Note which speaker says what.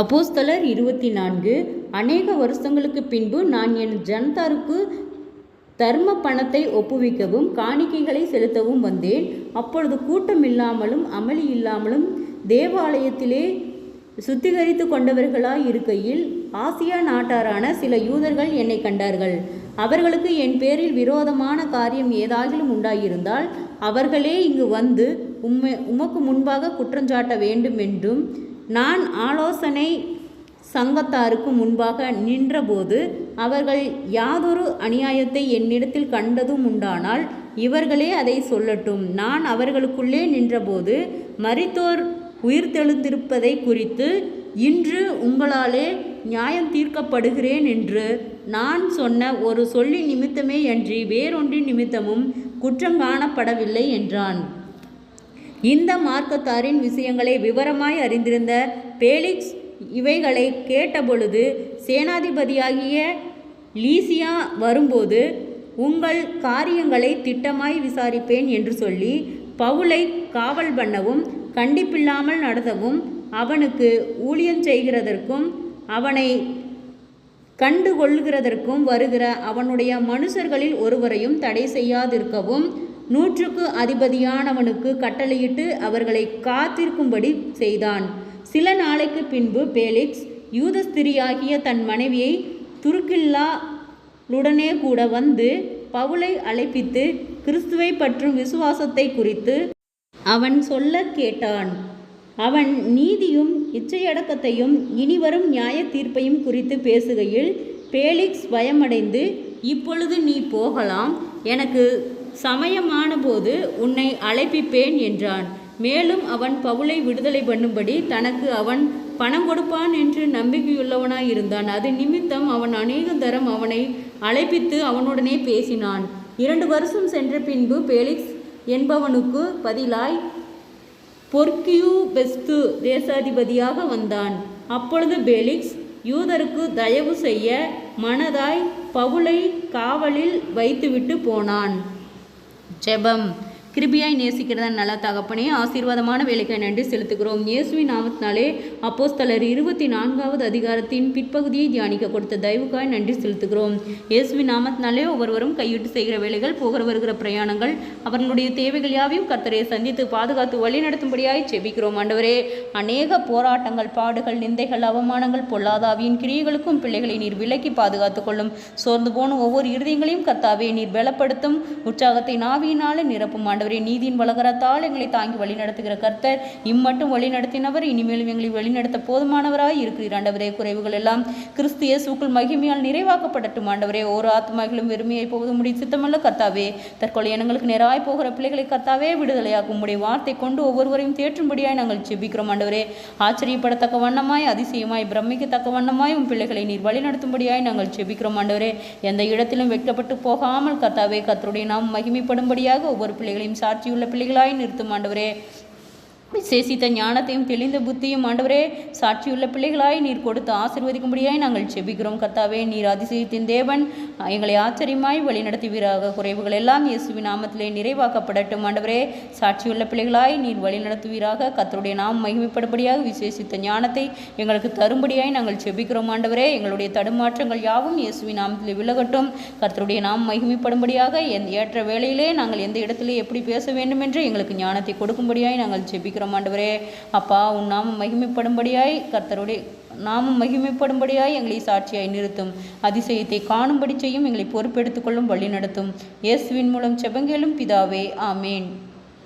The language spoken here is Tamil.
Speaker 1: அப்போஸ்தலர் 24. அநேக வருஷங்களுக்கு பின்பு நான் என் ஜனத்தாருக்கு தர்ம பணத்தை ஒப்புவிக்கவும் காணிக்கைகளை செலுத்தவும் வந்தேன். அப்பொழுது கூட்டம் இல்லாமலும் அமளி இல்லாமலும் தேவாலயத்திலே சுத்திகரித்து கொண்டவர்களாய் இருக்கையில் ஆசியா நாட்டாரான சில யூதர்கள் என்னை கண்டார்கள். அவர்களுக்கு என் பேரில் விரோதமான காரியம் ஏதாகிலும் உண்டாயிருந்தால் அவர்களே இங்கு வந்து உமக்கு முன்பாக குற்றஞ்சாட்ட வேண்டும் என்றும், நான் ஆலோசனை சங்கத்தாருக்கு முன்பாக நின்றபோது அவர்கள் யாதொரு அநியாயத்தை என்னிடத்தில் கண்டதும் உண்டானால் இவர்களே அதை சொல்லட்டும். நான் அவர்களுக்குள்ளே நின்றபோது மரித்தோர் உயிர்த்தெழுந்திருப்பதை குறித்து இன்று உங்களாலே நியாயம் தீர்க்கப்படுகிறேன் என்று நான் சொன்ன ஒரு சொல்லி நிமித்தமே அன்றி வேறொன்றின் நிமித்தமும் குற்றம் காணப்படவில்லை என்றான். இந்த மார்க்கத்தாரின் விஷயங்களை விவரமாய் அறிந்திருந்த பேலிக்ஸ் இவைகளை கேட்டபொழுது, சேனாதிபதியாகிய லீசியா வரும்போது உங்கள் காரியங்களை திட்டமாய் விசாரிப்பேன் என்று சொல்லி பவுலை காவல் பண்ணவும் கண்டிப்பில்லாமல் நடத்தவும் அவனுக்கு ஊழியம் செய்கிறதற்கும் அவனை கண்டுகொள்கிறதற்கும் வருகிற அவனுடைய மனுஷர்களில் ஒருவரையும் தடை செய்யாதிருக்கவும் 100க்கு அதிபதியானவனுக்கு கட்டளையிட்டு அவர்களை காத்திருக்கும்படி செய்தான். சில நாளைக்கு பின்பு பேலிக்ஸ் யூத ஸ்திரியாகிய தன் மனைவியை துருக்கில்லாளுடனே கூட வந்து பவுலை அழைப்பித்து கிறிஸ்துவை பற்றும் விசுவாசத்தை குறித்து அவன் சொல்ல கேட்டான். அவன் நீதியும் இச்சையடக்கத்தையும் இனிவரும் நியாய தீர்ப்பையும் குறித்து பேசுகையில் பேலிக்ஸ் பயமடைந்து, இப்பொழுது நீ போகலாம், எனக்கு சமயமான போது உன்னை அழைப்பிப்பேன் என்றான். மேலும் அவன் பவுலை விடுதலை பண்ணும்படி தனக்கு அவன் பணம் கொடுப்பான் என்று நம்பிக்கையுள்ளவனாய் இருந்தான். அது நிமித்தம் அவன் அநேக தரம் அவனை அழைப்பித்து அவனுடனே பேசினான். 2 வருஷம் சென்ற பின்பு பேலிக்ஸ் என்பவனுக்கு பதிலாய் பொர்க்கியூ பெஸ்து தேசாதிபதியாக வந்தான். அப்பொழுது பேலிக்ஸ் யூதருக்கு தயவு செய்ய மனதாய் பவுலை காவலில் வைத்துவிட்டு போனான். ஜெபம். கிருபியாய் நேசிக்கிறதா நல்ல தகப்பனே, ஆசீர்வாதமான வேலைக்கு நன்றி செலுத்துகிறோம். இயேசுவின் நாமத்தினாலே அப்போஸ்தலர் 24வது அதிகாரத்தின் பிற்பகுதியை தியானிக்க கொடுத்த தயவுக்காய் நன்றி செலுத்துகிறோம். இயேசுவின் நாமத்தினாலே ஒவ்வொருவரும் கையிட்டு செய்கிற வேலைகள், போகிற வருகிற பிரயாணங்கள், அவர்களுடைய தேவைகள் யாவையும் கர்த்தரை சந்தித்து பாதுகாத்து வழி நடத்தும்படியாய் செபிக்கிறோம். ஆண்டவரே, அநேக போராட்டங்கள், பாடுகள், நிந்தைகள், அவமானங்கள், பொல்லாதாவியின் கிரியைகளுக்கும் பிள்ளைகளை நீர் விலக்கி பாதுகாத்து கொள்ளும். சோர்ந்து போன ஒவ்வொரு இருதயங்களையும் கர்த்தாவே நீர் பலப்படுத்தும். உற்சாகத்தை நாவியினாலே நிரப்பும். நீதியின் வளகரத்தால் எங்களை தாங்கி வழி நடத்துகிற கர்த்தர், இம்மட்டும் வழி நடத்தினவர், இனிமேலும் எங்களை வழிநடத்த போதுமானவராய் இருக்கிறீர். ஆண்டவரே, குறைவுகள் எல்லாம் கிறிஸ்து இயேசுவுக்குள் மகிமையால் நிறைவாக்கப்படட்டும். ஆண்டவரே, ஒரு ஆத்மாக்களும் வெறுமையை போவது முடிய சித்தமல்ல கர்த்தாவே. தற்கொலை எண்ணங்களுக்கு நேராய் போகிற பிள்ளைகளை கர்த்தாவே விடுதலையாக்கும். உம்முடைய வார்த்தை கொண்டு ஒவ்வொருவரையும் தேற்றும்படியாய் நாங்கள் செபிக்கிறோம். ஆண்டவரே, ஆச்சரியப்படத்தக்க வண்ணமாய், அதிசயமாய், பிரமிக்கத்தக்க வண்ணமாய் உம் பிள்ளைகளை நீர் வழி நடத்தும்படியாய் நாங்கள் செபிக்கிறோம். ஆண்டவரே, எந்த இடத்திலும் வெட்கப்பட்டு போகாமல் கர்த்தாவே கர்த்தருடைய நாம் மகிமைப்படும்படியாக ஒவ்வொரு பிள்ளைகளையும் சாட்சியுள்ள பிள்ளைகளாய் நிறுத்தும். ஆண்டவரே, விசேஷித்த ஞானத்தையும் தெளிந்த புத்தியும் ஆண்டவரே சாட்சியுள்ள பிள்ளைகளாய் நீர் கொடுத்து ஆசீர்வதிக்கும்படியாய் நாங்கள் செபிக்கிறோம். கர்த்தாவே, நீர் அதிசயத்தின் தேவன், எங்களை ஆச்சரியமாய் வழி நடத்துவீராக. குறைவுகள் எல்லாம் இயேசுவின் நாமத்திலே நிறைவாக்கப்படட்டும். ஆண்டவரே, சாட்சியுள்ள பிள்ளைகளாய் நீர் வழி நடத்துவீராக. கர்த்தருடைய நாம் மகிமைப்படும்படியாக விசேஷித்த ஞானத்தை எங்களுக்கு தரும்படியாய் நாங்கள் செபிக்கிறோம். ஆண்டவரே, எங்களுடைய தடுமாற்றங்கள் யாவும் இயேசுவின் நாமத்திலே விலகட்டும். கர்த்தருடைய நாம் மகிமைப்படும்படியாக ஏற்ற வேளையிலே நாங்கள் எந்த இடத்திலே எப்படி பேச வேண்டும் என்று எங்களுக்கு ஞானத்தை கொடுக்கும்படியாய் நாங்கள் செபிக்கிறோம். ஆண்டவரே, அப்பா, உன் நாமம் மகிமைப்படும்படியாய், கர்த்தருடைய நாமம் மகிமைப்படும்படியாய் எங்களை சாட்சியாய் நிறுத்தும். அதிசயத்தை காணும்படி செய்யும். எங்களை பொறுப்பெடுத்துக் கொள்ளும், வழி நடத்தும். இயேசுவின் மூலம் செபங்கேளும் பிதாவே, ஆமேன்.